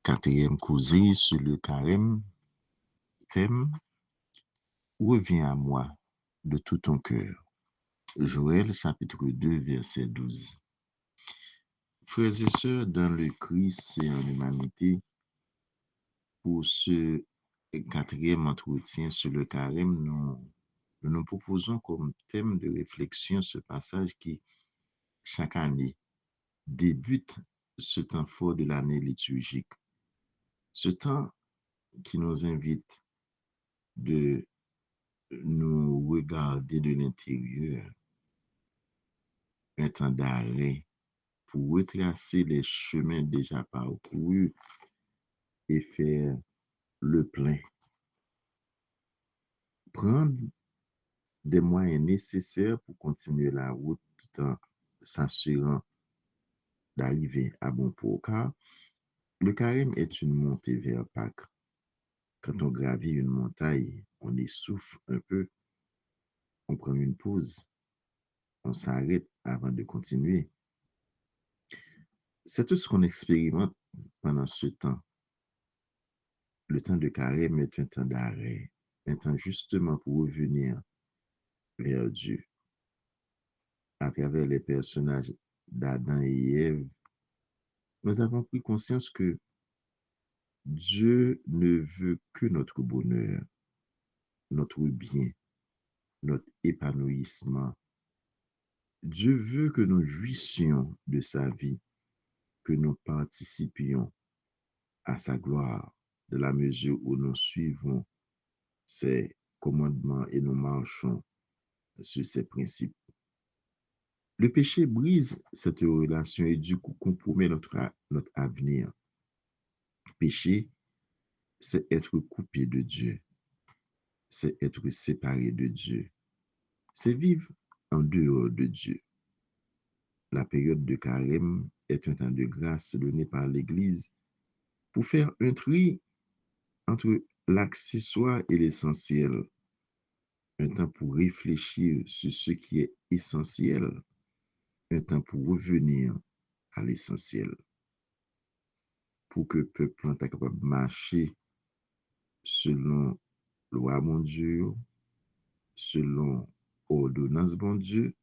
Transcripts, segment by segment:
quatrième causerie sur le carême, thème Reviens à moi de tout ton cœur. Joël chapitre 2, verset 12. Frères et sœurs, dans le Christ et en humanité, pour ce quatrième entretien sur le carême, nous proposons comme thème de réflexion ce passage qui, chaque année, débute ce temps fort de l'année liturgique. Ce temps qui nous invite de nous regarder de l'intérieur, un temps d'arrêt pour retracer les chemins déjà parcourus et faire le plein. Prendre des moyens nécessaires pour continuer la route tout en s'assurant d'arriver à bon port. Car le carême est une montée vers Pâques. Quand on gravit une montagne, on essouffle un peu, on prend une pause, on s'arrête avant de continuer. C'est tout ce qu'on expérimente pendant ce temps. Le temps de carême est un temps d'arrêt, un temps justement pour revenir vers Dieu. À travers les personnages d'Adam et Ève, nous avons pris conscience que Dieu ne veut que notre bonheur, notre bien, notre épanouissement. Dieu veut que nous jouissions de sa vie, que nous participions à sa gloire, de la mesure où nous suivons ses commandements et nous marchons sur ses principes. Le péché brise cette relation et du coup compromet notre avenir. Péché, c'est être coupé de Dieu, c'est être séparé de Dieu, c'est vivre en dehors de Dieu. La période de carême est un temps de grâce donné par l'Église pour faire un tri entre l'accessoire et l'essentiel, un temps pour réfléchir sur ce qui est essentiel, un temps pour revenir à l'essentiel, pour que le peuple soit capable de marcher selon loi mon Dieu, selon ordonnance bon Dieu,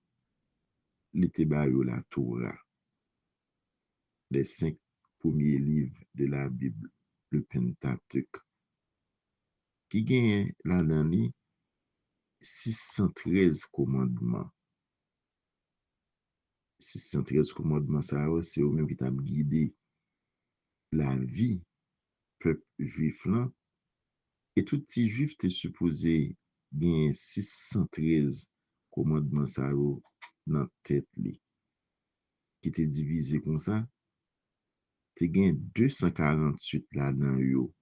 l'été la Torah, les 5 premiers livres de la Bible, le Pentateuque, qui gagne là dans 613 commandements. 613 commandements, ça c'est au même qui t'a guidé la vie peuple juif là. Et tout petit juif t'es supposé bien 613 commandements ça dans tête li, qui t'est divisé comme ça. T'es gain 248 là-dedans yo,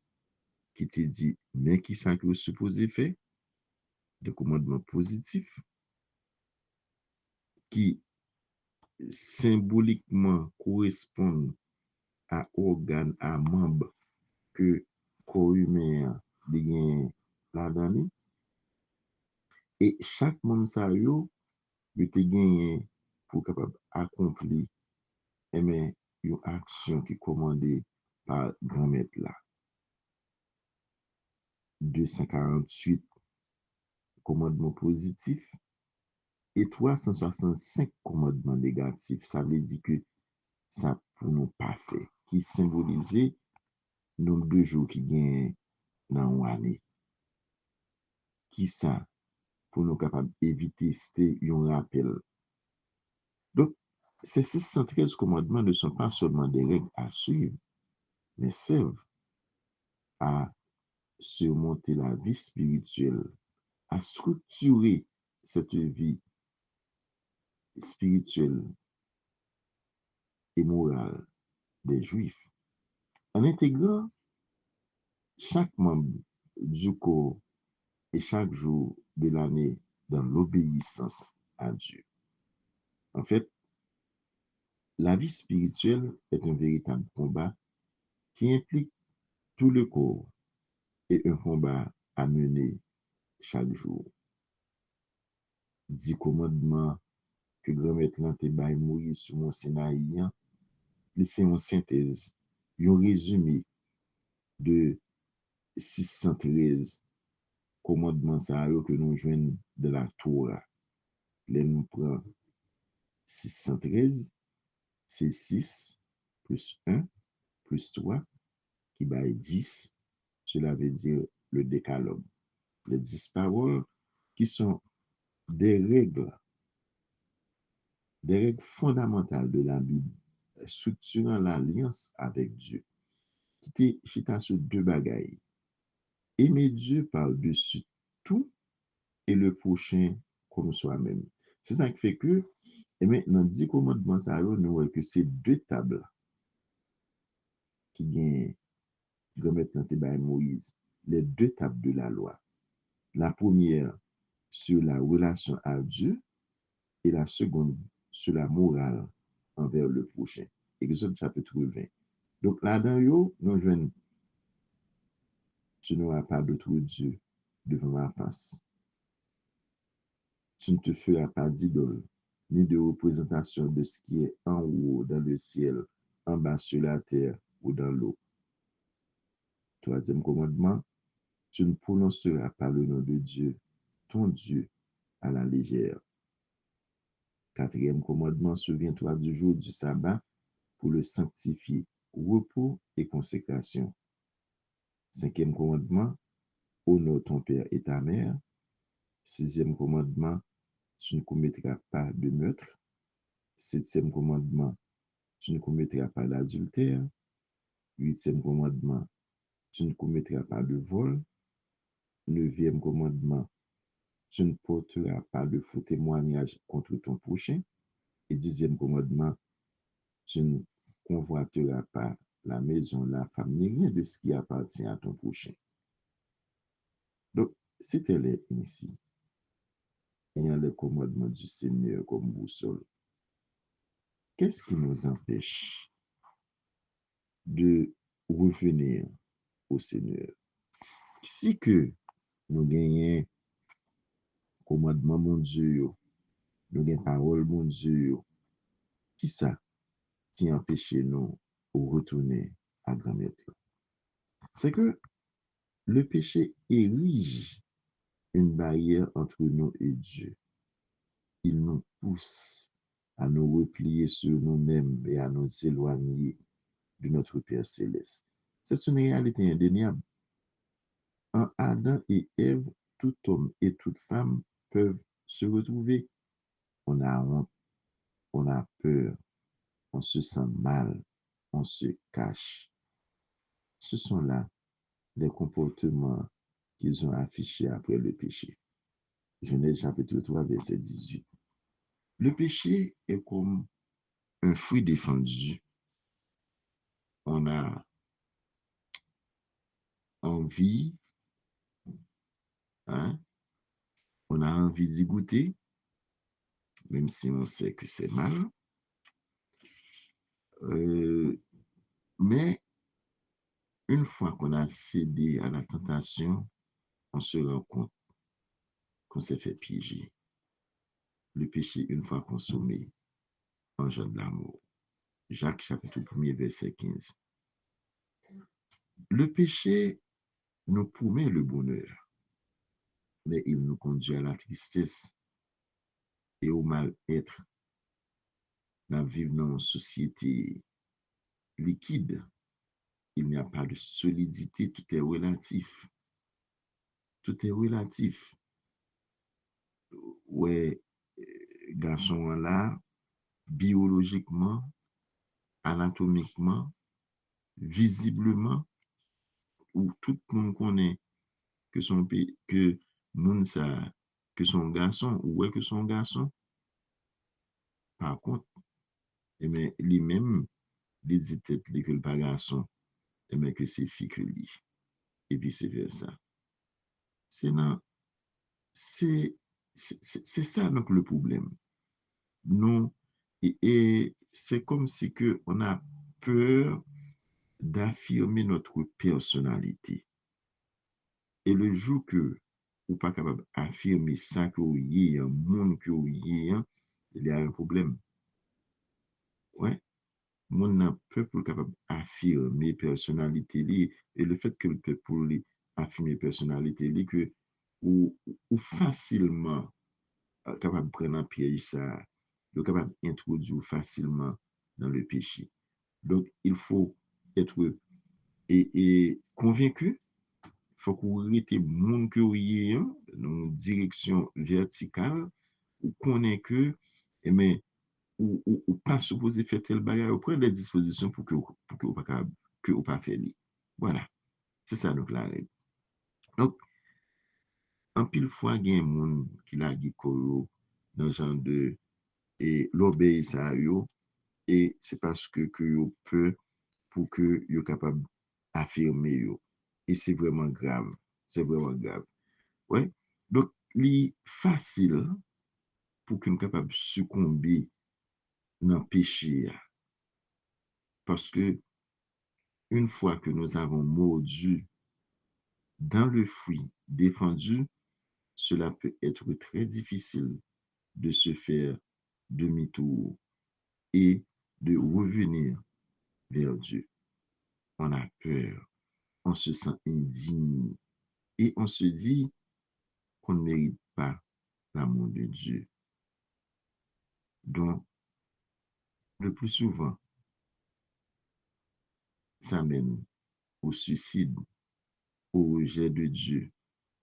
qui te dit, mais qui ça que vous supposez faire? Des commandements positifs qui symboliquement correspondent à organes, à membres que corps humain a là-dedans. Et chaque membre ça yo, il te gagné pour capable accomplir une action qui est commandée par grand maître là. 248 commandements positifs et 365 commandements négatifs. Ça veut dire que ça pour nous pas fait, qui symbolisait nombre de jours qui gagnent dans une année. Qui ça pour nous capables d'éviter c'était un rappel. Donc, ces 613 commandements ne sont pas seulement des règles à suivre, mais servent à surmonter la vie spirituelle, à structurer cette vie spirituelle et morale des Juifs, en intégrant chaque membre du corps et chaque jour de l'année dans l'obéissance à Dieu. En fait, la vie spirituelle est un véritable combat qui implique tout le corps et un combat à mener chaque jour. 10 commandements que grand-maître te bail Moïse sur mon Sinaï, c'est une synthèse, un résumé de 613 commandements ça que nous joignons de la Torah. Là, nous prenons 613, c'est 6 plus 1 plus 3 qui va être 10. Cela veut dire le décalogue. Les 10 paroles qui sont des règles fondamentales de la Bible, structurant l'alliance avec Dieu, qui était sur deux bagailles. Aimer Dieu par-dessus tout et le prochain comme soi-même. C'est ça qui fait que, et maintenant, 10 commandements, ça nous voit que c'est deux tables qui viennent remettre dans Moïse, les deux tables de la loi. La première sur la relation à Dieu et la seconde sur la morale envers le prochain. Exode chapitre 20. Donc là-dedans, nous jouons, tu n'auras pas d'autre Dieu devant ma face. Tu ne te feras pas d'idole, ni de représentation de ce qui est en haut dans le ciel, en bas sur la terre ou dans l'eau. Troisième commandement, tu ne prononceras pas le nom de Dieu, ton Dieu, à la légère. Quatrième commandement, souviens-toi du jour du sabbat pour le sanctifier, repos et consécration. Cinquième commandement, honore ton père et ta mère. Sixième commandement, tu ne commettras pas de meurtre. Septième commandement, tu ne commettras pas d'adultère. Huitième commandement, tu ne commettras pas de vol. Neuvième commandement, tu ne porteras pas de faux témoignage contre ton prochain. Et dixième commandement, tu ne convoiteras pas la maison, la femme, ni rien de ce qui appartient à ton prochain. Donc, c'était ainsi, ayant le commandement du Seigneur comme boussole. Qu'est-ce qui nous empêche de revenir au Seigneur? Si que nous gagnons commandement mon Dieu, nous gagnons parole mon Dieu, qui ça qui empêche nous de retourner à grand maître? C'est que le péché érige une barrière entre nous et Dieu. Il nous pousse à nous replier sur nous-mêmes et à nous éloigner de notre Père céleste. C'est une réalité indéniable. En Adam et Ève, tout homme et toute femme peuvent se retrouver. On a honte, on a peur, on se sent mal, on se cache. Ce sont là les comportements qu'ils ont affichés après le péché. Genèse chapitre 3, verset 18. Le péché est comme un fruit défendu. On a envie, hein, on a envie d'y goûter, même si on sait que c'est mal. Mais une fois qu'on a cédé à la tentation, on se rend compte qu'on s'est fait piéger. Le péché, une fois consommé, engendre l'amour. Jacques chapitre 1er, verset 15. Le péché nous promet le bonheur, mais il nous conduit à la tristesse et au mal-être. Nous vivons dans une société liquide. Il n'y a pas de solidité, tout est relatif. Tout est relatif. Ouais, garçon là, biologiquement, anatomiquement, visiblement, où tout le monde connaît que son que moun ça, que son garçon, ou que son garçon. Par contre, eh bien, lui-même, les têtes que le pas garçon, eh bien, que c'est fille que lui, et vice versa. C'est non, c'est ça donc le problème. Non, et c'est comme si que on a peur d'affirmer notre personnalité. Et le jour que ou pas capable d'affirmer ça que vous y est, un monde que vous y est, il y a un problème. Ouais. Moun nan peuple capable affirmer personnalité li, et le fait que le peuple li affirmer personnalité li, que ou facilement capable de prendre un piège ça, de capable d'introduire facilement dans le péché. Donc, il faut être convaincu, il faut qu'on ait moun que ou yé, dans une direction verticale, ou connaît que, mais ou pas supposé faire tel bagage, ou prendre des dispositions pour que ou pas capable, que ou pas faire li. Voilà, c'est ça donc la règle. Donc, en pile fois, il y a un moun qui la dit dans le genre de et l'obéissance à yo, et c'est parce que yo peut pour que yo capable affirmer yo. Et c'est vraiment grave. C'est vraiment grave. Ouais. Donc, li facile pour qu'on capable succomber dans le péché. Parce que une fois que nous avons mordu dans le fruit défendu, cela peut être très difficile de se faire demi-tour et de revenir vers Dieu. On a peur, on se sent indigne et on se dit qu'on ne mérite pas l'amour de Dieu. Donc, le plus souvent, ça mène au suicide, au rejet de Dieu,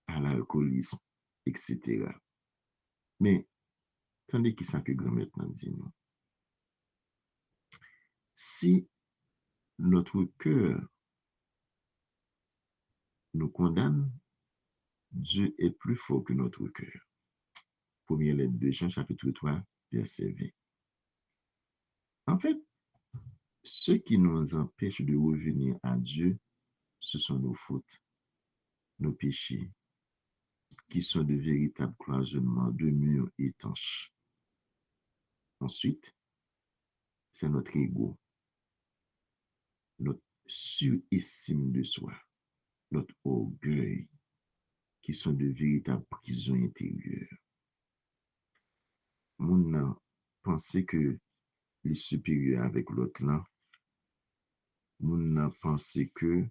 à l'alcoolisme, etc. Mais, tandis qui ça que grand-mère dit nous. Si notre cœur nous condamne, Dieu est plus fort que notre cœur. Première lettre de Jean, chapitre 3, verset 20. En fait, ce qui nous empêche de revenir à Dieu, ce sont nos fautes, nos péchés, qui sont de véritables cloisonnements de murs étanches. Ensuite, c'est notre ego, notre surestime de soi, notre orgueil, qui sont de véritables prisons intérieures. Moun nan pense que il est supérieur avec l'autre là. Moun nan pense que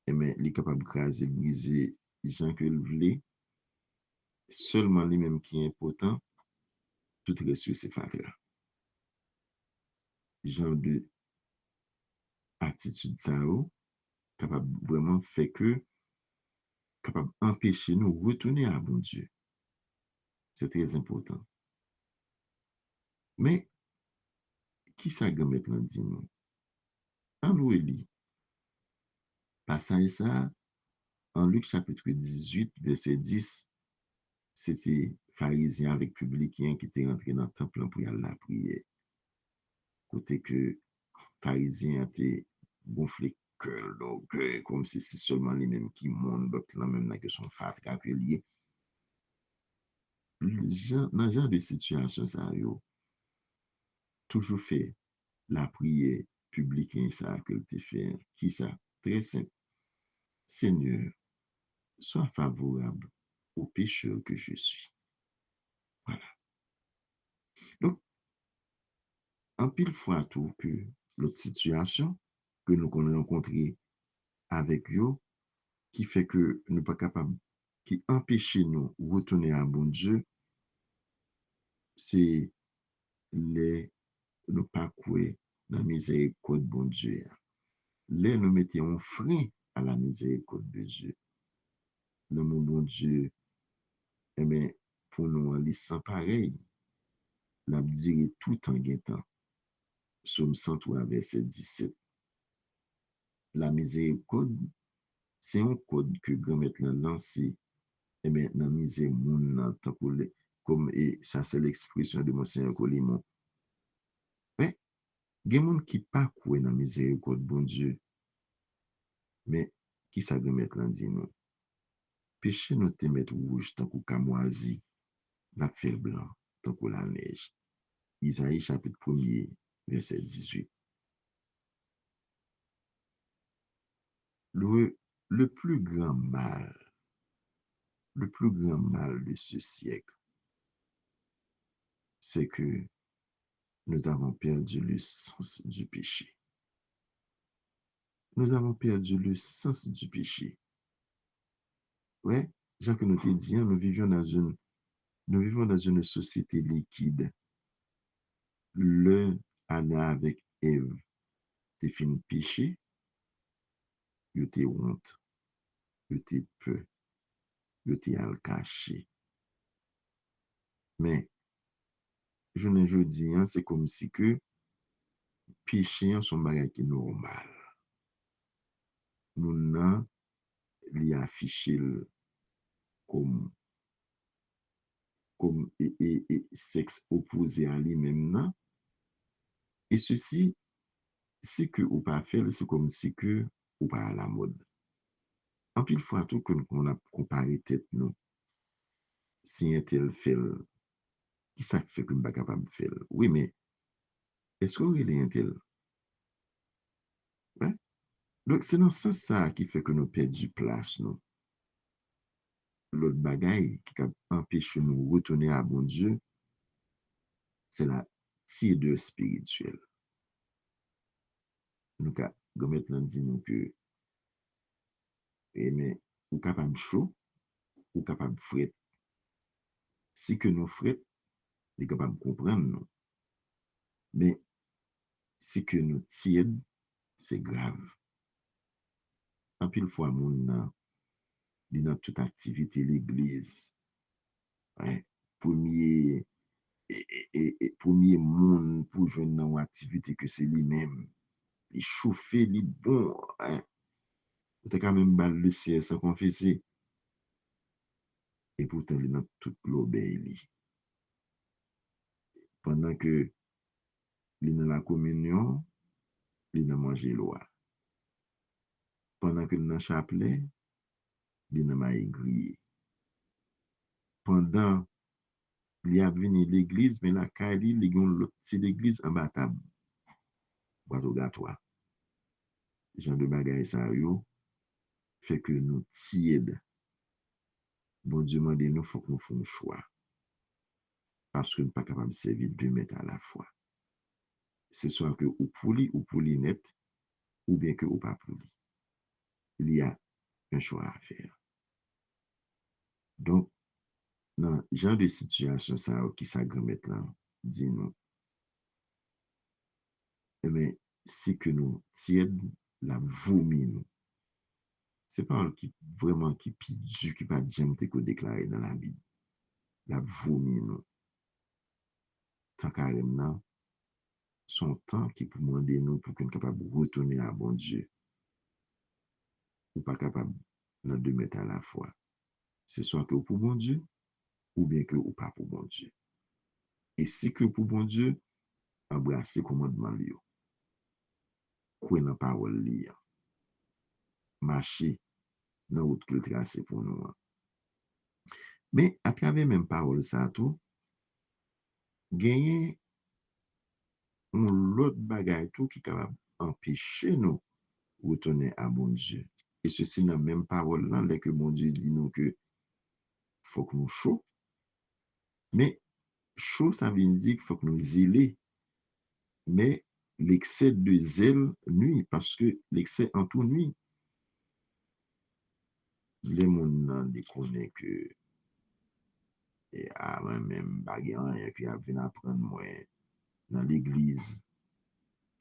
il est capable de craser, briser les gens que voulait. Seulement lui-même qui est important, tout reste sur ses facteurs. Genre de attitude ça, capable vraiment fait que, capable d'empêcher nous de retourner à bon Dieu. C'est très important. Mais, qui ça gagne maintenant dit nous? En nous lit, passage ça, en Luc chapitre 18, verset 10, c'était pharisien avec publicain qui était rentré dans le temple pour y aller à la prière. Côté que pharisien était gonflé cœur, donc comme si c'est seulement les mêmes qui montent, donc là même là que son fatra que lié. Dans ce genre de situation, ça yo, toujours fait la prière publique, ça que tu fais, qui ça? Très simple. Seigneur, sois favorable au pécheur que je suis. Voilà. Donc, en pile fois tout que l'autre situation que nous avons rencontrée avec eux, qui fait que nous ne sommes pas capables, qui empêche nous de retourner à bon Dieu, c'est les nous pas couer dans la miséricorde de bon Dieu. Les nous mettons un frein à la miséricorde de Dieu. Le mon bon Dieu, eh bien, pour nous, il sans pareil, l'a dit tout en guettant. Psaume 103, verset 17. La miséricorde, c'est un code que grand-mère l'a lancé, et bien, dans la misère, moun, comme, et ça, c'est l'expression de Monseigneur Colimon. Mais, il y a des gens qui ne pas dans la miséricorde, bon Dieu, mais qui ça grand-mère l'a dit, non? Péché nous te mettre rouge tant que camoisi, la fer blanc tant que la neige. Isaïe chapitre 1er, verset 18. Le plus grand mal, le plus grand mal de ce siècle, c'est que nous avons perdu le sens du péché. Nous avons perdu le sens du péché. Ouais, Jean que nous te dit, nous vivons dans une société liquide. Le Anna avec Ève, te fin péché, yo te honte, yo te peu, yo te al caché. Mais, je ne dis, c'est comme si que péché son bagage qui est normal. Nous n'avons li affiché comme sexe opposé à lui-même. Et ceci, c'est que ou pas faire, c'est comme si que ou pas à la mode. En pile fois, tout qu'on a comparé tête nous, si un tel fait, qui ça fait qu'on n'est pas capable de faire? Oui, mais est-ce qu'on est un tel? Ouais? Donc, c'est dans ce sens ça qui fait que nous perdons place, nous. L'autre bagaille qui empêche nous de retourner à bon Dieu, c'est la tiédeur spirituelle. Nous, comme maintenant, dit nous que, mais, ou capable chaud, ou capable fret. Si que nous fret, est capable de comprendre, nous. Mais, si que nous tiède, c'est grave. En pile fois, mon dans toute activité l'église, ouais, premier, premier monde pour jouer dans activité que c'est lui-même. Il chauffe, il bon, hein. Tu as quand même balle le ciel sans confesser. Et pourtant, il est dans toute l'obéi. Pendant que il est dans la communion, il est dans manger loi. Pendant que il est dans le chapelet, il est dans maigrir. Pendant il a venu l'église, mais la caille, il y a l'autre c'est l'église en bas table. Boîte gâteau. Genre de bagaille ça yo, fait que nous tiède. Bon Dieu m'a dit, nous faut que nous fassions un choix. Parce que nous ne sommes pas capables de servir 2 mètres à la fois. C'est soit que ou pour li net, ou bien que ou pas pour li. Il y a un choix à faire. Donc, dans ce genre de situation, ça, qui ça grand là, dit nous, eh bien, c'est que nous tiède la vomi nous. C'est pas qui vraiment qui pidu, qui pas jamais te déclaré dans la Bible. La vomi nous. Tant carrément, son temps qui pour demander nous pour qu'on soit capable de retourner à bon Dieu. Ou pas capable dans 2 mètres à la fois. C'est soit que pour bon Dieu, ou bien que ou pas pour bon Dieu. Et si que pour bon Dieu, embrasser commandement li yo. Koué dans parole li yo. Marcher dans route qu'il tracé pour nous. Mais à travers même parole ça tout, gagner un l'autre bagage tout qui capable empêcher nous retourner à bon Dieu. Et ceci dans même parole là, que bon Dieu dit nous que faut que nous chaud. Mais chaud, ça veut dire qu'il faut que nous zélés. Mais l'excès de zèle nuit, parce que l'excès en tout nuit. Les gens déconnent que moi-même, baguette, et puis vient apprendre moi dans l'église.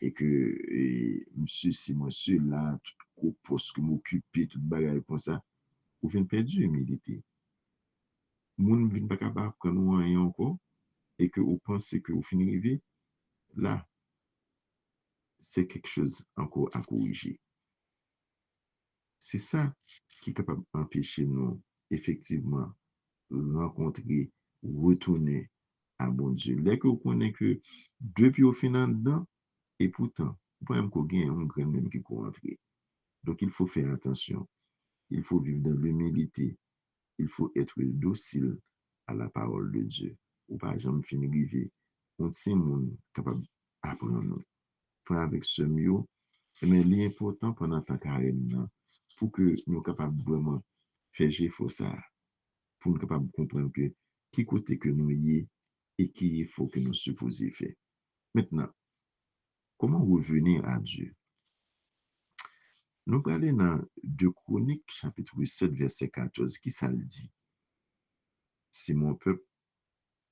Et que monsieur, si monsieur là, tout poste que m'occuper, tout bagaille comme ça, vous venez perdre l'humilité. Moun vient pas capable de nous rien encore, et que vous pensez que vous finissez là, c'est quelque chose encore à corriger. C'est ça qui est capable d'empêcher nous, effectivement, rencontrer, retourner à bon Dieu. Là que vous connaissez que depuis au final dedans, et pourtant, vous pouvez qu'on gagne un grand même qui peut rentrer. Donc, il faut faire attention. Il faut vivre dans l'humilité. Il faut être docile à la parole de Dieu. Ou par exemple, finir river. On tient monde capable d'apprendre. Faire avec ce mieux. Mais l'important pendant ta carrière, pour que nous soyons capables vraiment faire faut ça, pour nous capables de comprendre que qui côté que nous y est et qui il faut que nous supposons faire. Maintenant, comment revenir à Dieu? Nous parlons dans 2 Chroniques, chapitre 7, verset 14, qui ça le dit? Si mon peuple,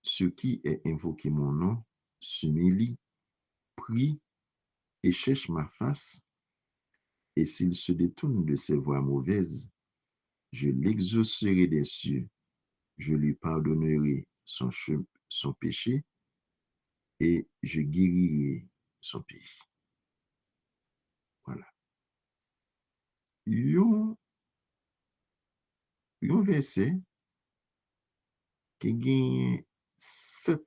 ce qui est invoqué mon nom, s'humilie, prie et cherche ma face, et s'il se détourne de ses voies mauvaises, je l'exaucerai des cieux, je lui pardonnerai son péché et je guérirai son pays. Voilà. Yon, yon verset qui gagne 7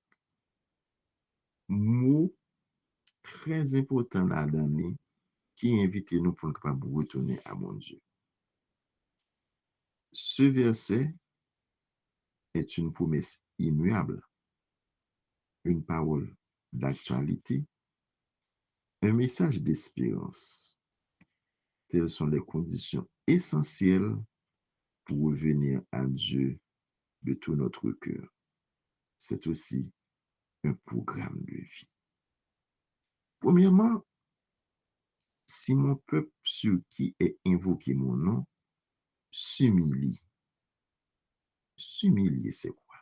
mots très importants là-dedans qui invitent nous pour nous retourner à mon Dieu. Ce verset est une promesse immuable, une parole d'actualité, un message d'espérance. Telles sont les conditions essentielles pour revenir à Dieu de tout notre cœur. C'est aussi un programme de vie. Premièrement, si mon peuple sur qui est invoqué mon nom s'humilie. S'humilier, c'est quoi?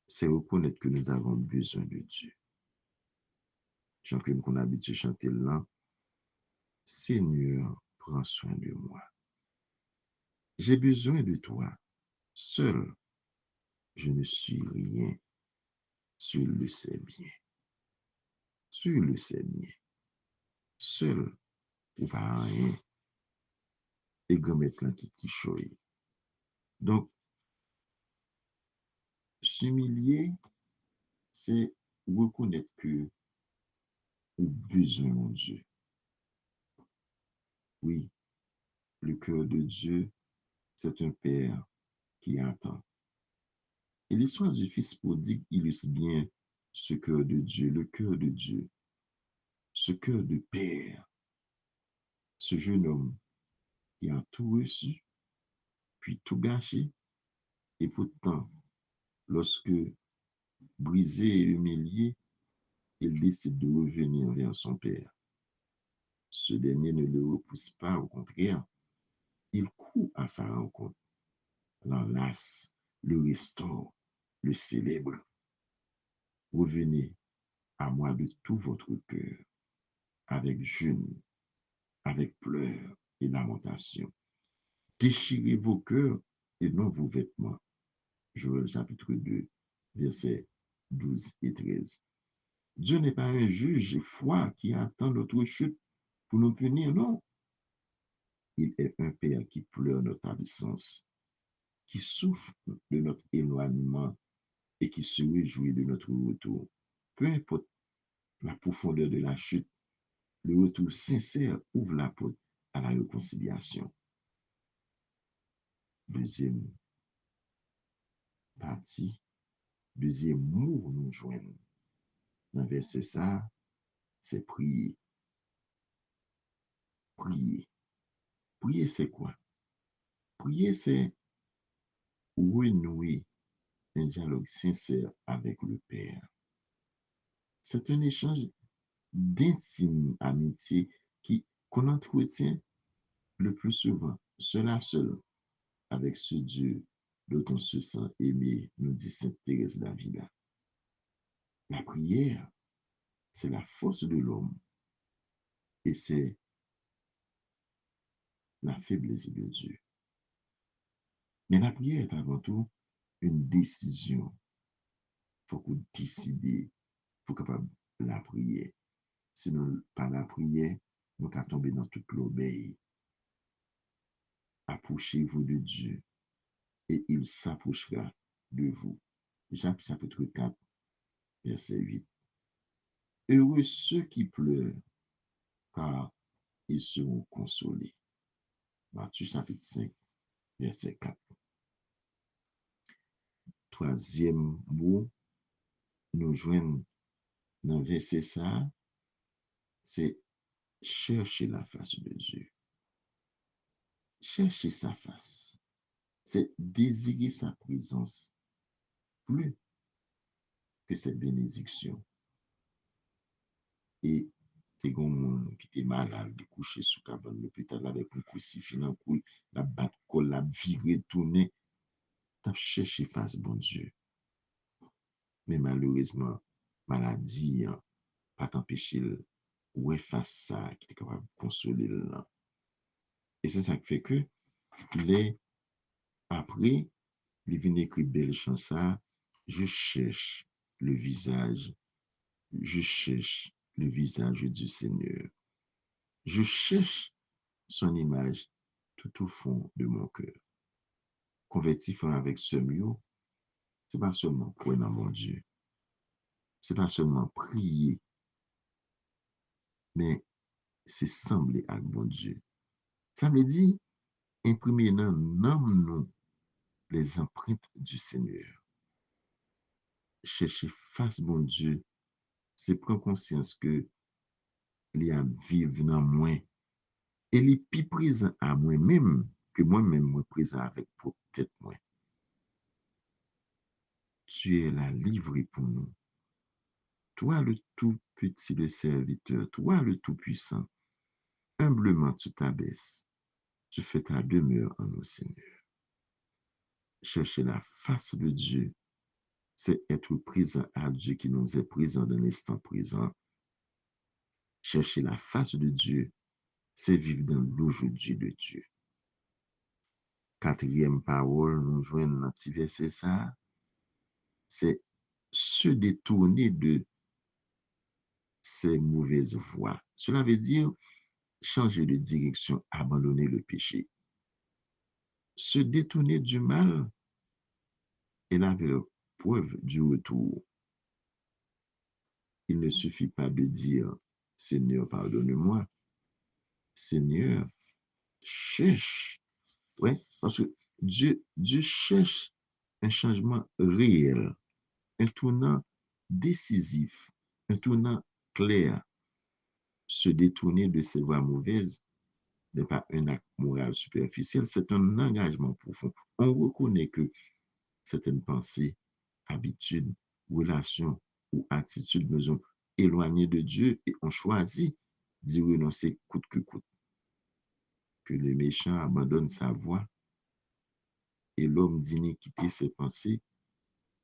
C'est reconnaître que nous avons besoin de Dieu. Chanter qu'on a habitué chanter là, Seigneur, prends soin de moi. J'ai besoin de toi. Seul, je ne suis rien. Tu le sais bien. Tu le sais bien. Seul, ou pas rien. Et grand maintenant qui choye. Donc, s'humilier, c'est reconnaître que nous avons besoin de Dieu. Oui, le cœur de Dieu, c'est un Père qui attend. Et l'histoire du Fils prodigue illustre bien ce cœur de Dieu, le cœur de Dieu, ce cœur de Père, ce jeune homme qui a tout reçu, puis tout gâché, et pourtant, lorsque brisé et humilié, il décide de revenir vers son Père. Ce dernier ne le repousse pas, au contraire, il court à sa rencontre, l'enlace, le restaure, le célèbre. Revenez à moi de tout votre cœur, avec jeûne, avec pleurs et lamentation. Déchirez vos cœurs et non vos vêtements. Joël chapitre 2, versets 12 et 13. Dieu n'est pas un juge froid qui attend notre chute pour nous punir, non. Il est un Père qui pleure notre absence, qui souffre de notre éloignement et qui se réjouit de notre retour. Peu importe la profondeur de la chute, le retour sincère ouvre la porte à la réconciliation. Deuxième partie, deuxième mot nous joignent. Dans verset ça, c'est prier. Prier. Prier, c'est quoi? Prier, c'est renouer un dialogue sincère avec le Père. C'est un échange d'intime amitié qu'on entretient le plus souvent, seul à seul, avec ce Dieu dont on se sent aimé, nous dit Sainte Thérèse d'Avila. La prière, c'est la force de l'homme et c'est la faiblesse de Dieu. Mais la prière est avant tout une décision. Il faut qu'on décide, il faut capable la prière. Sinon, par la prière, nous allons tomber dans toute l'obéi. Approchez-vous de Dieu et il s'approchera de vous. Jacques chapitre 4, verset 8. Heureux ceux qui pleurent, car ils seront consolés. Matthieu chapitre 5, verset 4. Troisième mot, nous joignons dans verset ça, c'est chercher la face de Dieu. Chercher sa face, c'est désirer sa présence plus que cette bénédiction. et te gon moun qui était malade, de coucher sous cabane de l'hôpital avec un crucifix dans le cou, la bat kol, la viré, tourné, t'as cherché face bon Dieu. Mais malheureusement, maladie, hein, pas t'empêcher ouais face ça, qui est capable de consoler là. Et c'est ça qui fait que, les, après, il vient écrire belle chanson, je cherche le visage, je cherche le visage du Seigneur. Je cherche son image tout au fond de mon cœur. Converti avec ce mieux, c'est pas seulement croire dans mon Dieu, c'est pas seulement prier, mais c'est sembler avec mon Dieu. Ça me dit, imprimer dans nous les empreintes du Seigneur. Chercher face bon Dieu, c'est prendre conscience que il y a vivre dans moi et il est plus présent à moi-même que moi-même moi présent avec pour tête moi. Tu es là livré pour nous. Toi le tout petit le serviteur, toi le tout puissant, humblement tu t'abaisses, tu fais ta demeure en nous, Seigneur. Chercher la face de Dieu, c'est être présent à Dieu qui nous est présent dans l'instant présent. Chercher la face de Dieu, c'est vivre dans l'aujourd'hui de Dieu. Quatrième parole, nous joignons dans petit verset ça, c'est se détourner de ces mauvaises voies. Cela veut dire changer de direction, abandonner le péché. Se détourner du mal est la preuve du retour. Il ne suffit pas de dire Seigneur, pardonne-moi. Seigneur, cherche. Ouais, parce que Dieu cherche un changement réel, un tournant décisif, un tournant clair. Se détourner de ses voies mauvaises n'est pas un acte moral superficiel, c'est un engagement profond. On reconnaît que certaines pensées, habitudes, relations ou attitudes nous ont éloignés de Dieu et on choisit d'y renoncer coûte que coûte. Que le méchant abandonne sa voie et l'homme d'iniquité ses pensées,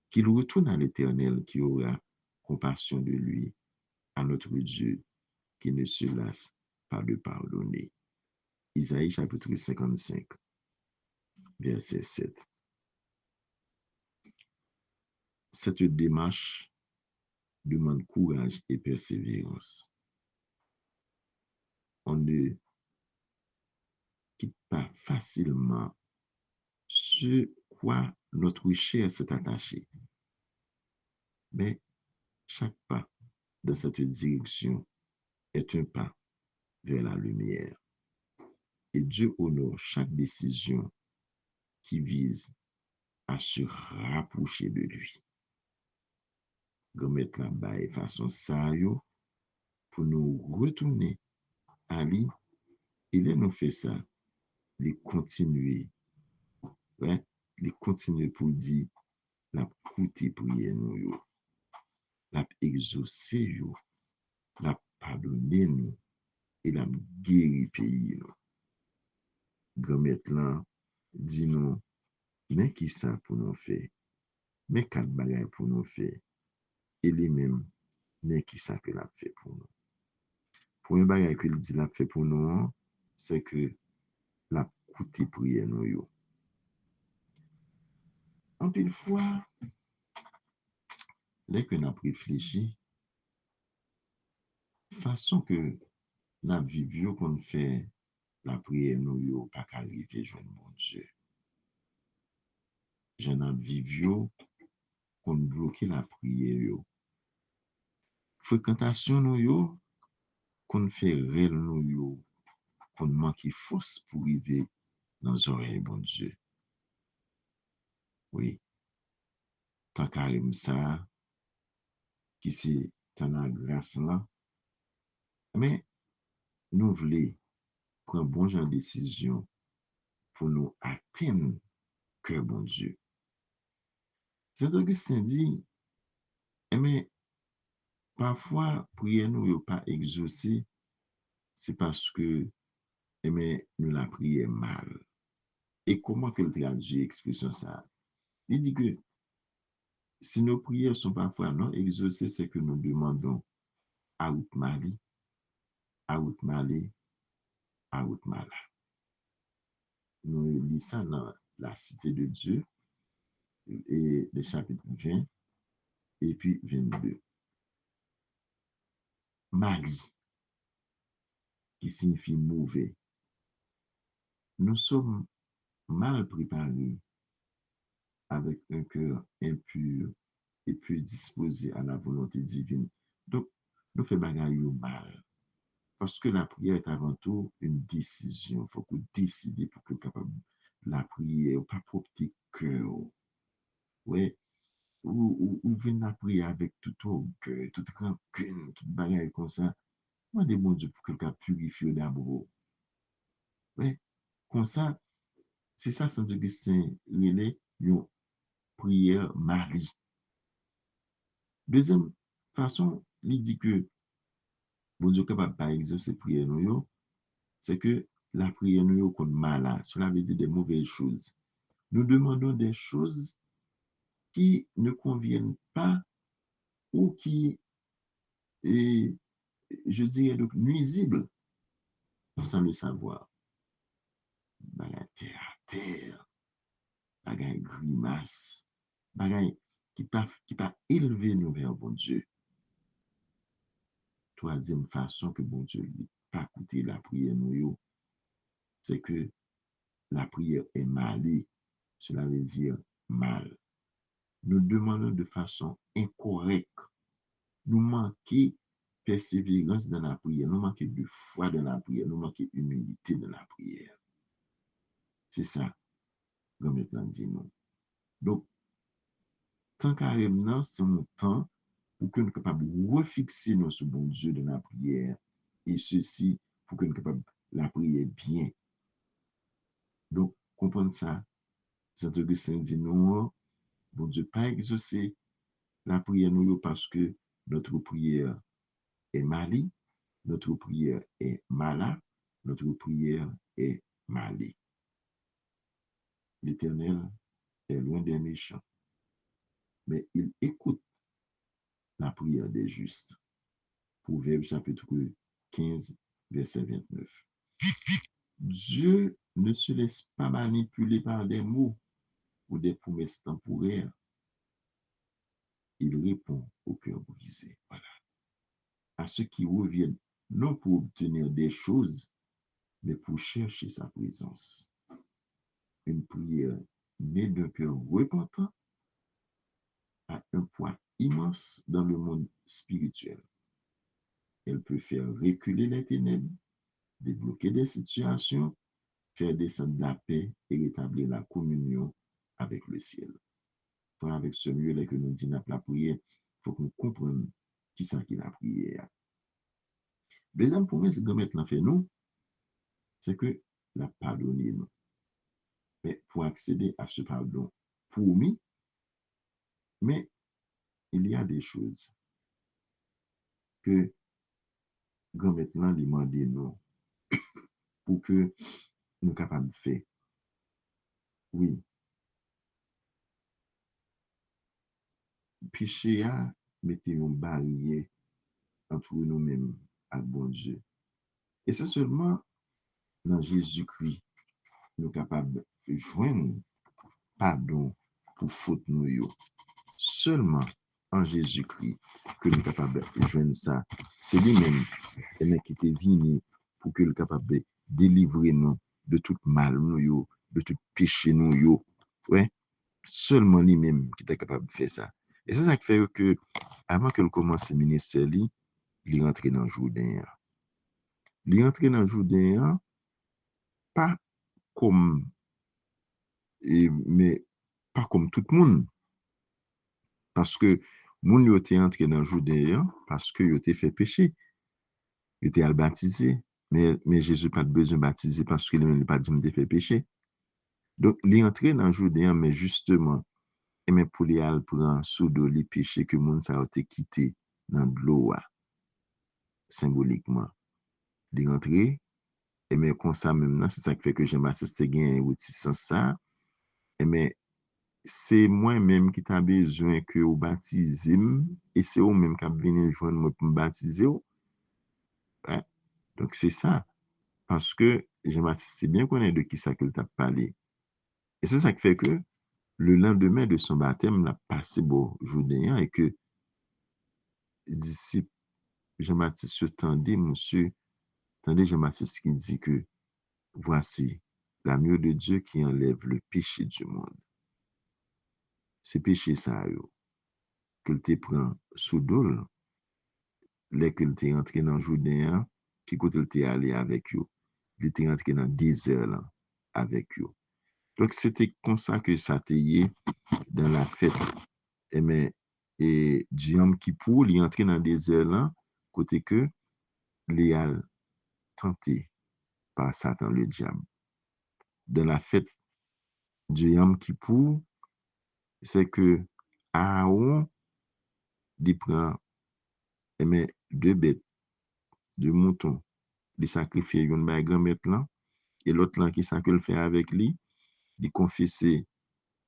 qu'il retourne à l'Éternel qui aura compassion de lui, à notre Dieu qui ne se lasse pas de pardonner. Isaïe chapitre 55, verset 7. Cette démarche demande courage et persévérance. On ne quitte pas facilement ce quoi notre chair s'est attachée. Mais chaque pas dans cette direction est un pas vers la lumière. Et Dieu honore chaque décision qui vise à se rapprocher de lui. Remettre la baille façon ça pour nous retourner à lui. Il nous fait ça, les continuer, ouais, les continuer pour dire la écouter prière nous, la exaucer, la pardonner nous et la guérir pays nous. Grand-mère là, dit nous, mais qui ça pour nous faire? Mais quatre bagages pour nous faire? Et lui-même, mais qui ça que l'a fait pour nous? Premier bagage que dit l'a fait pour nous, c'est que la écouter prière nous yo. En pile fois, dès que nous réfléchi, façon que nous vivons qu'on fait la prière nous yo pas qu'arriver joindre mon Dieu. J'en ai vivio qu'on bloque la prière yo. Fréquentation nous yo qu'on fait réel nous yo qu'on manque force pour arriver dans les oreilles bon Dieu. Oui, tant carême ça qui c'est tant la grâce là. Mais nous voulons prendre bon genre de décision pour nous atteindre cœur bon Dieu. Saint Augustin dit, mais parfois, prière nous n'est pas exaucée, c'est parce que nous la prions mal. Et comment qu'elle traduit l'expression ça? Il dit que si nos prières sont parfois non exaucées, c'est que nous demandons à out mali, à out mali, à out mala. Nous lisons ça dans la cité de Dieu, et le chapitre 20 et puis 22. Mali, qui signifie mauvais. Nous sommes mal préparés avec un cœur impur et peu disposé à la volonté divine. Donc, nous faisons bagaille mal. Parce que la prière est avant tout une décision. Il faut que vous décidez pour que vous capable la prière, pas pour tes cœurs. Ouais. Ou venez la prière avec tout orgueil, toute rancune, toute bagaille comme ça. Demandez bon Dieu pour que quelqu'un purifie d'abord. Ouais. Comme ça, c'est ça, Saint-Augustin, il est une prière Marie. Deuxième façon, il dit que bon Dieu capable pas exaucer prière nous, c'est que la prière nous contre mal. Cela veut dire des mauvaises choses. Nous demandons des choses qui ne conviennent pas ou qui, est, je dirais, donc nuisibles sans le savoir. Bagay terre à terre, bagay grimace, bagay qui pas élevé nous vers bon Dieu. Troisième façon que bon Dieu n'a pas écouté la prière nous, c'est que la prière est malée. Cela veut dire mal. Nous demandons de façon incorrecte. Nous manquons persévérance dans la prière, nous manquons de foi dans la prière, nous manquons d'humilité dans la prière. C'est ça, comme maintenant dit nous. Donc, tant carrément, c'est mon temps pour que nous soyons capables de refixer nous sur bon Dieu dans la prière. Et ceci, pour que nous soyons capables de la prier bien. Donc, comprendre ça, Saint-Augustin dit non, bon Dieu pas exaucé la prière nous parce que notre prière est malie, notre prière est mala, notre prière est malée. L'Éternel est loin des méchants, mais il écoute la prière des justes. Proverbe chapitre 15, verset 29. Dieu ne se laisse pas manipuler par des mots ou des promesses temporaires. Il répond au cœur brisé. Voilà. À ceux qui reviennent non pour obtenir des choses, mais pour chercher sa présence. Une prière née d'un cœur repentant a un poids immense dans le monde spirituel. Elle peut faire reculer les ténèbres, débloquer des situations, faire descendre la paix et rétablir la communion avec le ciel. Pour avec ce mieux que nous disons la prière, il faut que nous comprenions qui c'est qui la prière. Deuxième promesse que maintenant fait nous, c'est que la pardonner nous. Mais pour accéder à ce pardon promis, mais il y a des choses que grand maintenant demander nous pour que nous soyons capables de faire. Oui, péché a mettez une barrière entre nous-mêmes et bon Dieu. Et c'est seulement dans Jésus-Christ nous sommes capables de joindre pardon pour faute nous. Seulement en Jésus-Christ que nous sommes capables de joindre ça. C'est lui-même qui est venu pour que nous sommes capables de délivrer nous de tout mal nous, de tout péché nous. Ouais? Seulement lui-même qui est capable de faire ça. Et c'est ça qui fait que, avant qu'il commence le ministère, il est rentré dans le Jourdain. Il est rentré dans le Jourdain, pas comme, mais pas comme tout le monde. Parce que moun yo était entré dans le Jourdain parce que yo était fait péché. Il était baptisé. Mais Jésus n'a pas besoin de baptiser parce qu'il n'a pas dit qu'il fait péché. Donc, il est entré dans le Jourdain, mais justement, et mais pour les prendre sous les péchés que moun ça a été quitté dans de l'eau, symboliquement. De rentrer, et mais comme ça même, c'est ça qui fait que Jean-Baptiste a gagné réticence ça, et mais c'est moi-même qui t'a besoin que vous baptisez, et c'est vous-même qui avez venu joindre moi pour me baptiser. Hein? Donc c'est ça. Parce que Jean-Baptiste sait bien connaître de qui ça qu'il t'a parlé. Et c'est ça qui fait que le lendemain de son baptême, l'a passé beau Jourdain et que disciple Jean-Baptiste se tendait, monsieur, tendez Jean-Baptiste qui dit que voici l'agneau de Dieu qui enlève le péché du monde. C'est péché ça, qu'il te prend sous dol, là qu'il te rentré dans Jourdain, qui côté il te allé avec eux. Il était rentré dans le désert là, avec eux. Donc, c'était comme ça que ça t'ayait dans la fête. Et mais, et du Yom Kippour, il est entré dans le désert là, côté que, il a tenté par Satan, le diable. Dans la fête du Yom Kippour, c'est que Aaron, il prend, et mais, deux bêtes, deux moutons, il sacrifie une par grand-mère là, et l'autre là qui ça que le fait avec lui, il confesse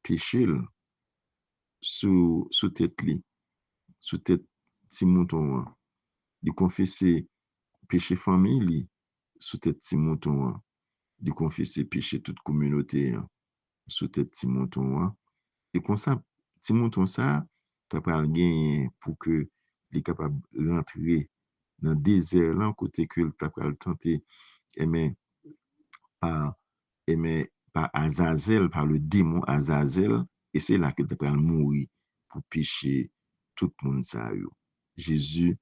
péché sous tête lui, sous tête petit mouton, il confesse péché famille li, sous tête ti mouton, de confesser péché toute communauté sous tête ti mouton. Et comme ça, ti mouton ça, t'as pas gagné pour que les capable rentrer dans le désert là, côté que t'as pas tenter, mais par, par Azazel, par le démon Azazel, et c'est là que t'as pas mourir pour pécher tout le monde ça yo. Jésus,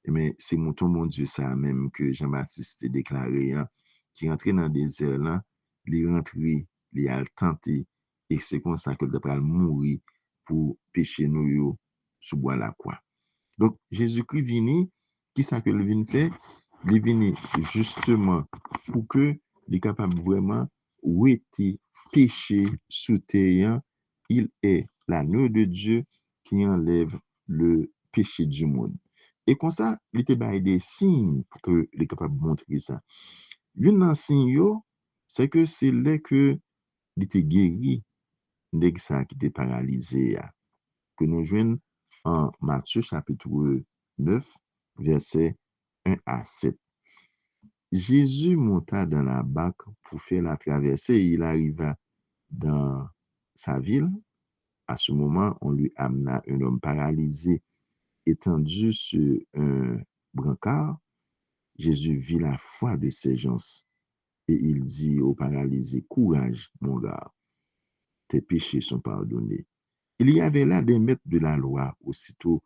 mais c'est mon Dieu, ça même que Jean-Baptiste a déclaré, qui rentrait dans le désert là, il rentré, il a tenté, et c'est comme ça que d'après mourir pour pécher nous yo, sous bois la croix. Donc, Jésus-Christ vini, qui ça que le vin fait? Il vini justement pour que il est capable vraiment ouéter péché sous terre. Il est l'agneau de Dieu qui enlève le péché du monde. Et comme ça, il était des signes pour que il est capable de montrer ça. L'un des signes, c'est que c'est là que il était guéri de ça qui était paralysé, que nous joignons en Matthieu chapitre 9, versets 1 à 7. Jésus monta dans la barque pour faire la traversée et il arriva dans sa ville. À ce moment, on lui amena un homme paralysé étendu sur un brancard. Jésus vit la foi de ces gens et il dit au paralysé, courage, mon gars, tes péchés sont pardonnés. Il y avait là des maîtres de la loi. Aussitôt,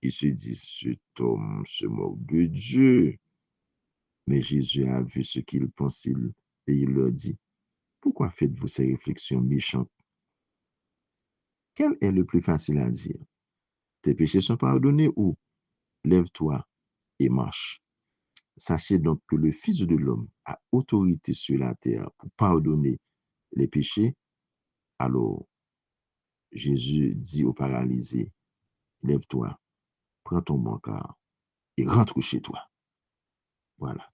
ils se disent, cet homme se moque de Dieu. Mais Jésus a vu ce qu'ils pensaient et il leur dit, pourquoi faites-vous ces réflexions méchantes? Quel est le plus facile à dire? Tes péchés sont pardonnés ou lève-toi et marche. Sachez donc que le Fils de l'homme a autorité sur la terre pour pardonner les péchés. Alors Jésus dit au paralysé, lève-toi, prends ton brancard et rentre chez toi. Voilà,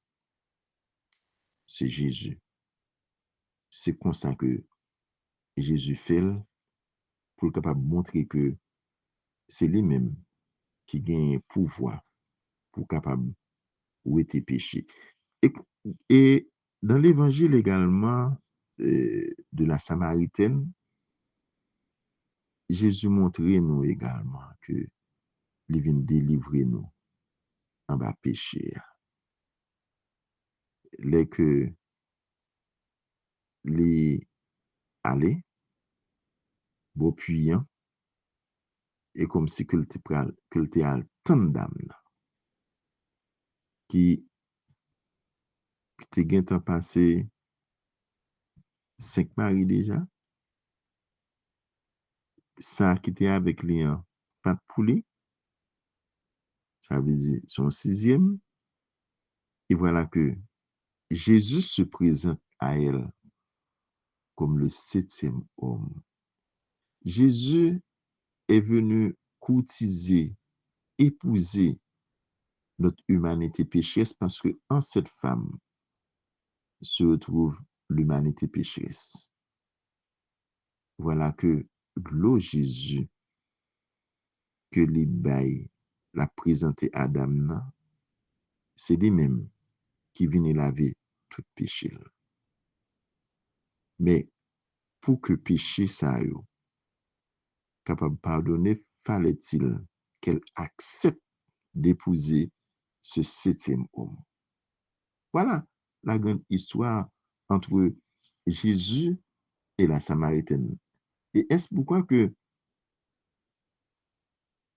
c'est Jésus. C'est comme ça que Jésus fait pour être capable de montrer que c'est lui-même qui gagne pouvoir pour capable où était péché. Et, et dans l'évangile également de la Samaritaine, Jésus montrait nous également que il vient délivrer nous en bas péché. Les que les aller, beau puissant, et comme si que le te al tant d'âme qui te gen temps passé 5 maris déjà, ça qui était avec lui, pas de poulet, ça veut dire son sixième, et voilà que Jésus se présente à elle comme le septième homme. Jésus est venu courtiser épouser notre humanité pécheresse parce que en cette femme se retrouve l'humanité pécheresse. Voilà que l'eau Jésus que les bails l'a présenté à Adam, c'est lui-même qui vient laver tout péché. Mais pour que péché ça yo capable de pardonner, fallait-il qu'elle accepte d'épouser ce septième homme. Voilà la grande histoire entre Jésus et la Samaritaine. Et est-ce pourquoi que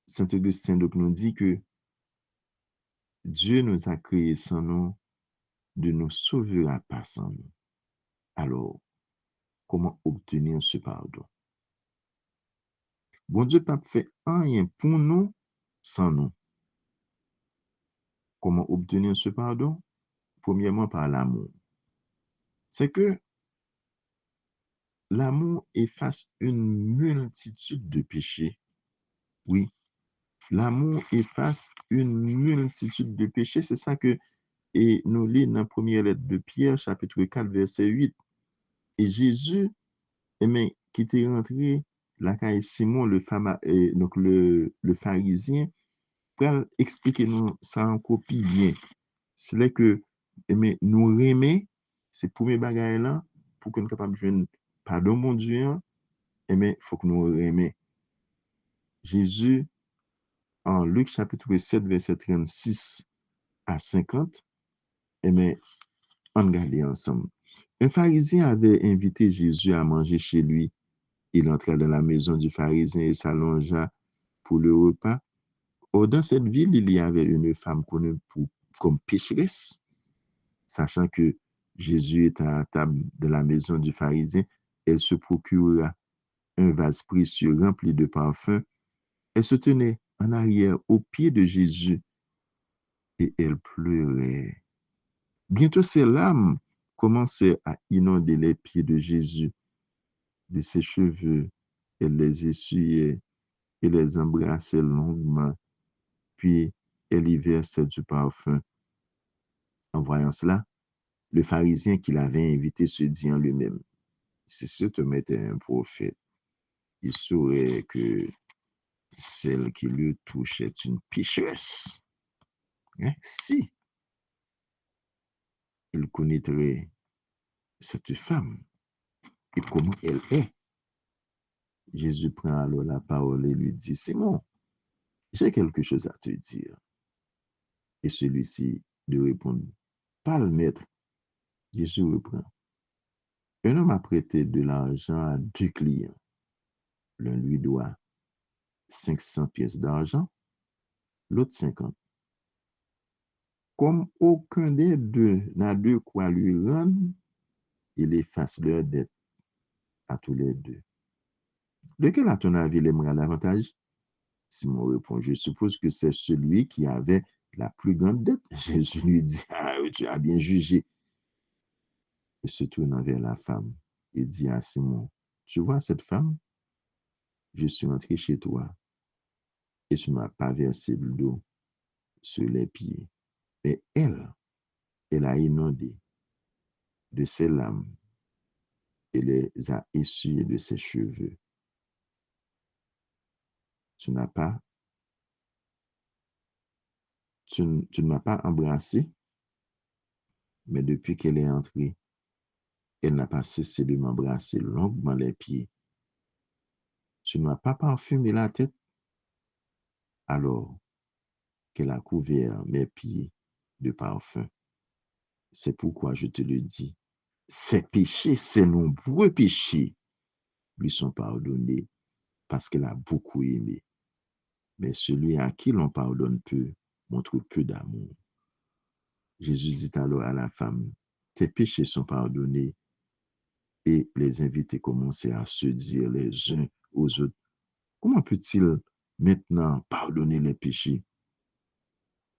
Saint Augustin donc nous dit que Dieu nous a créés sans nous, de nous sauvera pas sans nous. Alors, comment obtenir ce pardon? Bon Dieu n'a pas fait rien pour nous sans nous. Comment obtenir ce pardon? Premièrement, par l'amour. C'est que l'amour efface une multitude de péchés. Oui, l'amour efface une multitude de péchés. C'est ça que et nous lisons dans la première lettre de Pierre, chapitre 4, verset 8. Et Jésus, qui était rentré la caille Simon, donc le pharisien, pour expliquer nous ça en copie bien. C'est là que nous remet, c'est pour mes bagailles là, pour que nous capables de jouer pardon, mon Dieu, il faut que nous remet. Jésus, en Luc chapitre 7, verset 36 à 50, on regarde ensemble. Un pharisien avait invité Jésus à manger chez lui. Il entra dans la maison du pharisien et s'allongea pour le repas. Or, dans cette ville, il y avait une femme connue comme pécheresse. Sachant que Jésus était à table de la maison du pharisien, elle se procura un vase précieux rempli de parfums. Elle se tenait en arrière aux pieds de Jésus et elle pleurait. Bientôt, ses larmes commençaient à inonder les pieds de Jésus. De ses cheveux, elle les essuyait et les embrassait longuement, puis elle y versait du parfum. En voyant cela, le pharisien qui l'avait invité se dit en lui-même, si cet homme était un prophète, il saurait que celle qui le touche est une pécheresse. Hein? Si il connaîtrait cette femme et comment elle est, Jésus prend alors la parole et lui dit, Simon, j'ai quelque chose à te dire. Et celui-ci de répondre, parle, maître. Jésus reprend. Un homme a prêté de l'argent à deux clients. L'un lui doit 500 pièces d'argent, l'autre 50. Comme aucun des deux n'a de quoi lui rendre, il efface leur dette à tous les deux. Lequel, à ton avis, l'aimera davantage? Simon répond, je suppose que c'est celui qui avait la plus grande dette. Jésus lui dit, ah, tu as bien jugé. Et se tournant vers la femme, il dit à Simon, tu vois cette femme? Je suis entré chez toi et tu ne m'as pas versé de l'eau sur les pieds. Mais elle a inondé de ses larmes et les a essuyées de ses cheveux. Tu n'as pas, tu ne m'as pas embrassé, mais depuis qu'elle est entrée, elle n'a pas cessé de m'embrasser longuement les pieds. Tu ne m'as pas parfumé la tête, alors qu'elle a couvert mes pieds de parfum. C'est pourquoi je te le dis, ses péchés, ses nombreux péchés, lui sont pardonnés parce qu'elle a beaucoup aimé. Mais celui à qui l'on pardonne peu montre peu d'amour. Jésus dit alors à la femme, tes péchés sont pardonnés. Et les invités commençaient à se dire les uns aux autres, comment peut-il maintenant pardonner les péchés?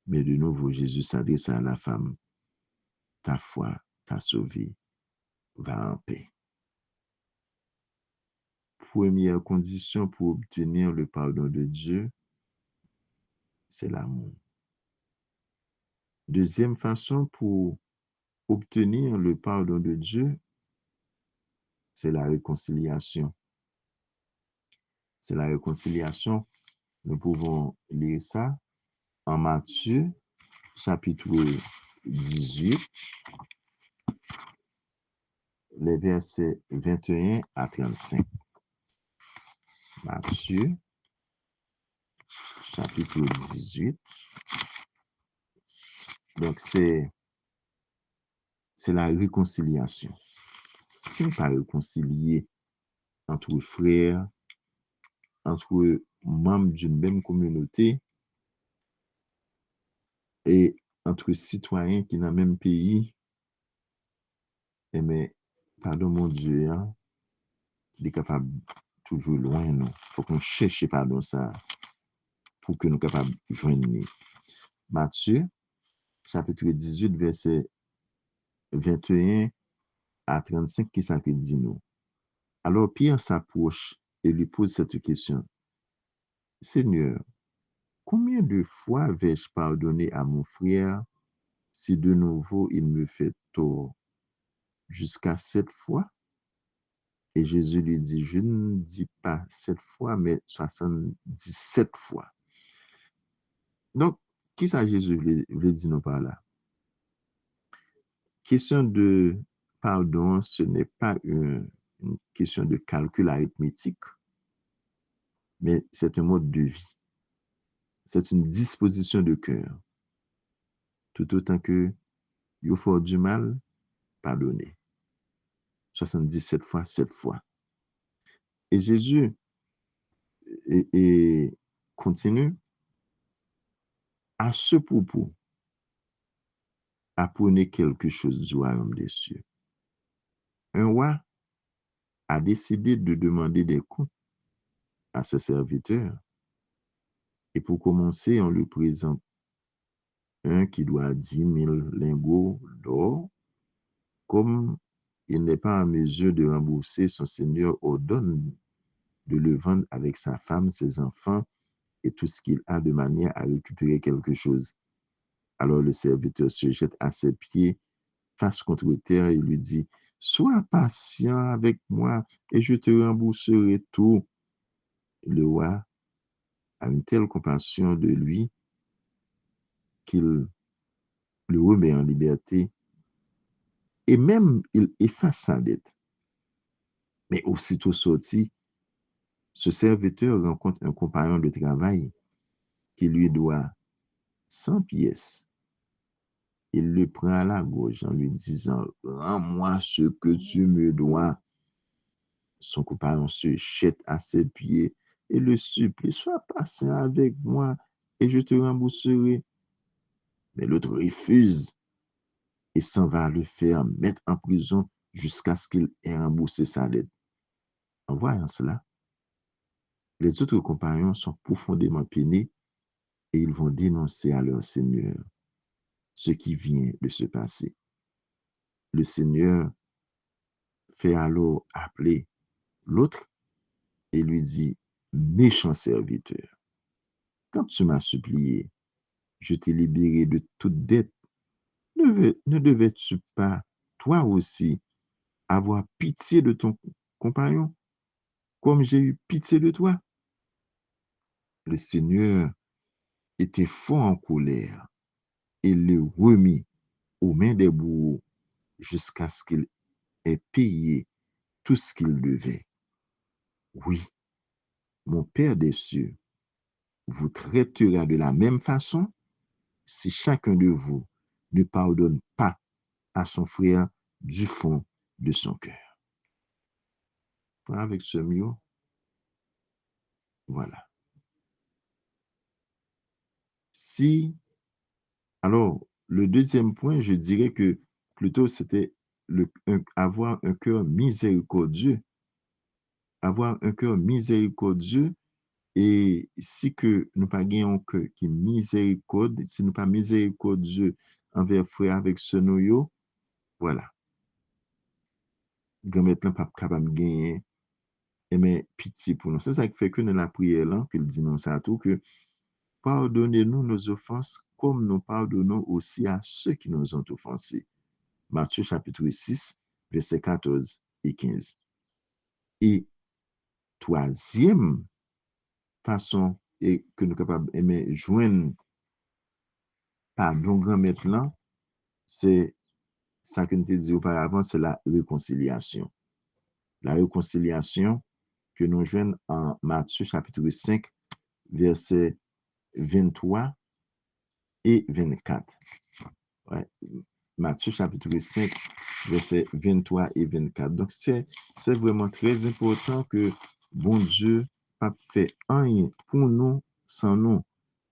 Mais de nouveau, Jésus s'adressa à la femme, ta foi t'a sauvée, va en paix. Première condition pour obtenir le pardon de Dieu, c'est l'amour. Deuxième façon pour obtenir le pardon de Dieu, c'est la réconciliation. C'est la réconciliation. Nous pouvons lire ça en Matthieu, chapitre 18, les versets 21 à 35. Matthieu, chapitre 18. Donc, c'est la réconciliation. Si on ne pas réconcilier entre frères, entre membres d'une même communauté et entre citoyens qui dans le même pays, eh mais, pardon mon Dieu, hein, il est capable toujours loin, non. Il faut qu'on cherche pardon ça pour que nous soyons capables de joindre. Matthieu, chapitre 18, verset 21 à 35, qui ça que dit nous? Alors Pierre s'approche et lui pose cette question. Seigneur, combien de fois vais-je pardonner à mon frère si de nouveau il me fait tort? Jusqu'à 7 fois? Et Jésus lui dit, je ne dis pas 7 fois, mais 77 fois. Donc, qui ça Jésus veut dire nous par là? Question de pardon, ce n'est pas une question de calcul arithmétique, mais c'est un mode de vie. C'est une disposition de cœur. Tout autant que il faut du mal, pardonner. 77 fois, 7 fois. Et Jésus continue à ce propos, apprenez quelque chose du royaume des cieux. Un roi a décidé de demander des comptes à ses serviteurs. Et pour commencer, on lui présente un qui doit 10 000 lingots d'or. Comme il n'est pas en mesure de rembourser, son Seigneur ordonne de le vendre avec sa femme, ses enfants et tout ce qu'il a de manière à récupérer quelque chose. Alors le serviteur se jette à ses pieds, face contre terre, et lui dit, sois patient avec moi et je te rembourserai tout. Le roi a une telle compassion de lui qu'il le remet en liberté et même il efface sa dette. Mais aussitôt sorti, ce serviteur rencontre un compagnon de travail qui lui doit 100 pièces. Il le prend à la gorge en lui disant, rends-moi ce que tu me dois. Son compagnon se jette à ses pieds et le supplie, sois patient avec moi et je te rembourserai. Mais l'autre refuse et s'en va le faire mettre en prison jusqu'à ce qu'il ait remboursé sa dette. En voyant cela, les autres compagnons sont profondément peinés et ils vont dénoncer à leur Seigneur ce qui vient de se passer. Le Seigneur fait alors appeler l'autre et lui dit, méchant serviteur, quand tu m'as supplié, je t'ai libéré de toute dette. Ne devais-tu pas, toi aussi, avoir pitié de ton compagnon, comme j'ai eu pitié de toi? Le Seigneur était fort en colère et le remit aux mains des bourreaux jusqu'à ce qu'il ait payé tout ce qu'il devait. Oui, mon Père des cieux vous traitera de la même façon si chacun de vous ne pardonne pas à son frère du fond de son cœur. Avec ce mot, voilà. Si, alors, le deuxième point, je dirais que plutôt c'était avoir un cœur miséricordieux. Avoir un cœur miséricordieux. Et si que nous pas gagnons un cœur qui miséricorde, si nous pas miséricordieux envers frère avec ce noyau, voilà. Grand maintenant pas capable de gagner, mais pitié pour nous. C'est ça qui fait que dans la prière là, qu'il dit non ça tout que pardonnez-nous nos offenses comme nous pardonnons aussi à ceux qui nous ont offensés. Matthieu chapitre 6, versets 14 et 15. Et troisième façon et que nous sommes capables de joindre pardon grand maintenant, c'est ça que nous te dit auparavant, c'est la réconciliation. La réconciliation que nous joignons en Matthieu chapitre 5, versets 23 et 24. Ouais. Matthieu chapitre 5, versets 23 et 24. Donc, c'est vraiment très important que bon Dieu pas fait rien pour nous sans nous.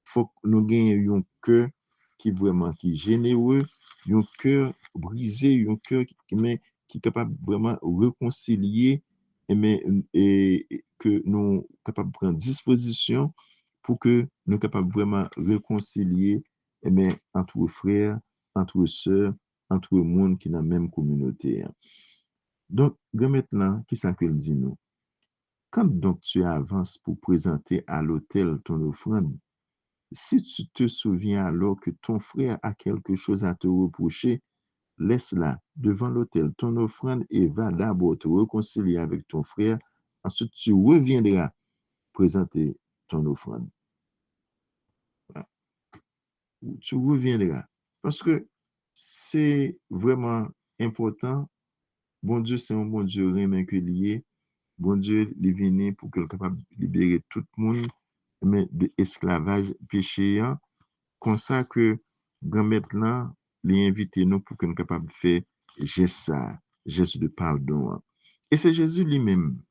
Faut que nous gagnions un cœur qui vraiment qui est généreux, un cœur brisé, un cœur qui est capable vraiment réconcilier et que nous capables de prendre disposition pour que nous capables vraiment réconcilier entre frères, entre sœurs, entre monde qui dans la même communauté. Donc, maintenant, qui ça que dit nous? Quand donc tu avances pour présenter à l'autel ton offrande, si tu te souviens alors que ton frère a quelque chose à te reprocher, laisse-la devant l'autel ton offrande et va d'abord te réconcilier avec ton frère. Ensuite, tu reviendras présenter ton offrande. Tu reviendras. Parce que c'est vraiment important. Bon Dieu, c'est un bon Dieu rien que lié. Bon Dieu, il est venu pour qu'il soit capable de libérer tout le monde mais de l'esclavage péchéant. Comme ça que, grand maintenant, il invite nous pour qu'on soit capable de faire geste geste de pardon. Et c'est Jésus lui-même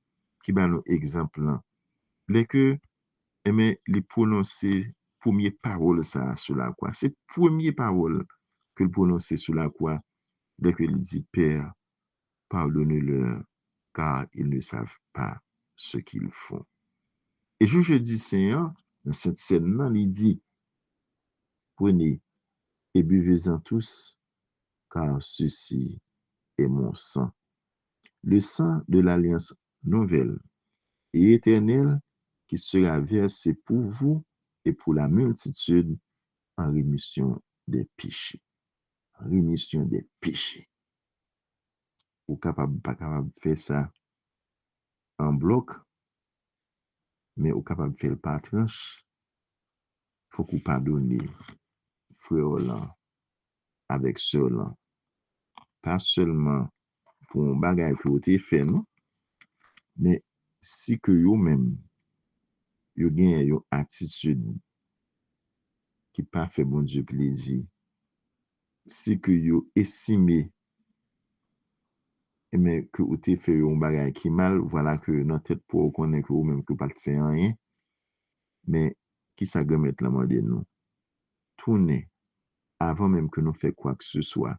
qui va nous exemple là. Les que, les prononcer première parole ça sur la croix. C'est première parole que le prononcer sur la croix dès qu'il dit Père, pardonne-leur car ils ne savent pas ce qu'ils font. Et jeudi Seigneur, dans cette scène-là, il dit prenez et buvez-en tous car ceci est mon sang, le sang de l'alliance nouvelle et éternelle qui sera versé pour vous et pour la multitude en rémission des péchés. En rémission des péchés. Ou capable, pas capable de faire ça en bloc, mais ou capable de faire le par tranche. Faut qu'on pardonne frère là avec cela. Pas seulement pour un bagage que vous avez fait, non? Mais si que vous-même, vous avez une attitude qui pas fait bon Dieu plaisir, si que vous estimez mais que vous avez fait un bagage qui mal, voilà que dans tête pour vous connaître que vous-même que pas fait rien, mais qui ça va mettre la main de nous? Tournez avant même que nous fassions quoi que ce soit.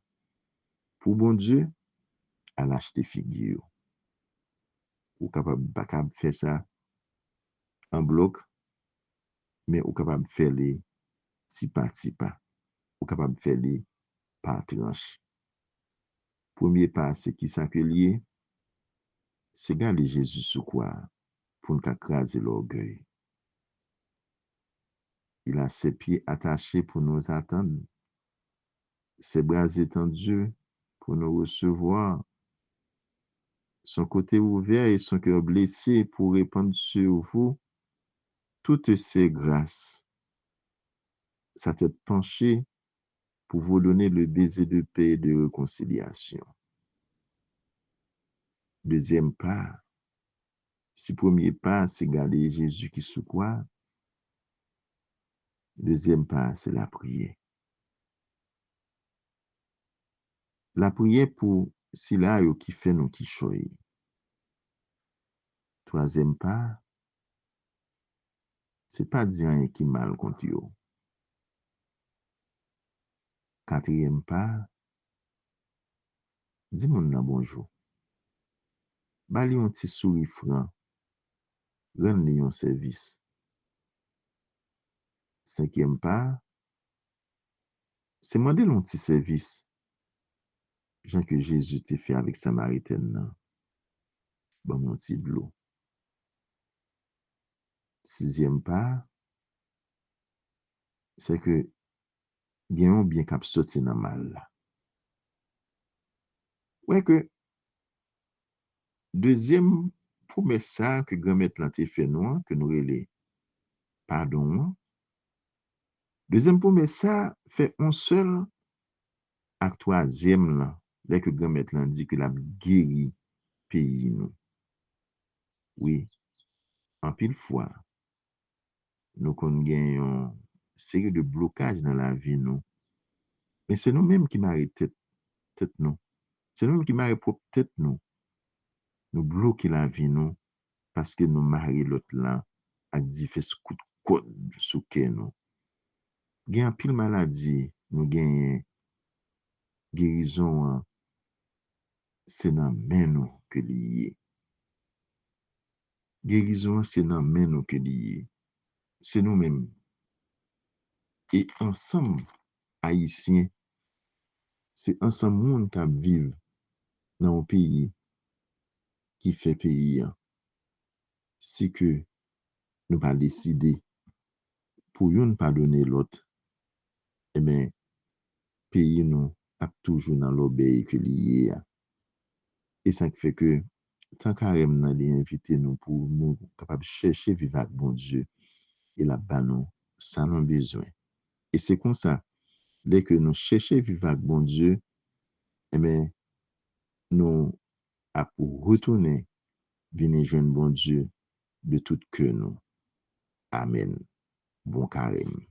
Pour bon Dieu, à l'acheter figure. Ou capable pas capable faire ça en bloc, mais ou capable faire les petit pas. Ou capable faire les par tranche. Premier pas, c'est qui ça que lié? C'est garder Jésus sous quoi pour nous craser l'orgueil. Il a ses pieds attachés pour nous attendre, ses bras étendus pour nous recevoir, son côté ouvert et son cœur blessé pour répandre sur vous toutes ces grâces. Sa tête penchée pour vous donner le baiser de paix et de réconciliation. Deuxième pas, si premier pas, c'est garder Jésus qui sous quoi? Deuxième pas, c'est la prière. La prière pour cela qui fait nous qui choy. Troisième pas, c'est pas dire rien qui mal contre yo. Quatrième pas, dis moun nan bonjour. Bali yon ti souri franc, ren li yon service. Cinquième pas, c'est demander yon ti service. Jean que Jésus te fait avec Samaritaine nan. Bon mon ti de l'eau. Sixième pas, c'est que gen yon bien k'ap soti nan mal la. Ouais que deuxième promesse ça que grand-mère lan te fait nous que nous relè pardon. Deuxième promesse ça fait un seul ak troisième là, dès que grand-mère lan dit que la guéri pays nous. Oui, en pile fois nous kon gen yon série de blocages dans la vie nous. Mais c'est nous-mêmes qui m'arrête tête nous. C'est nous qui m'arrête propre tête nous. Nous bloquer la vie nous parce que nous marions l'autre là ak différents coups de code sous que nous. Gen pile maladie, nous gen guérison c'est dans main nous que lié. Guérison c'est dans main nous que lié. C'est nous-mêmes. Et ensemble haïtiens, c'est ensemble monde qui vivre dans un pays qui fait pays. Si que nous pas décider pour yon pardonner l'autre, eh bien, pays nous a toujours dans l'obéi que lié. Et ça fait que tant carême nan li invité nous pour nous capable chercher vivre avec bon Dieu et la ba nous ça nous besoin. Et c'est comme ça dès que nous chercher vivre avec bon Dieu, eh bien nous a pour retourner venir joindre bon Dieu de tout cœur nous. Amen. Bon carême.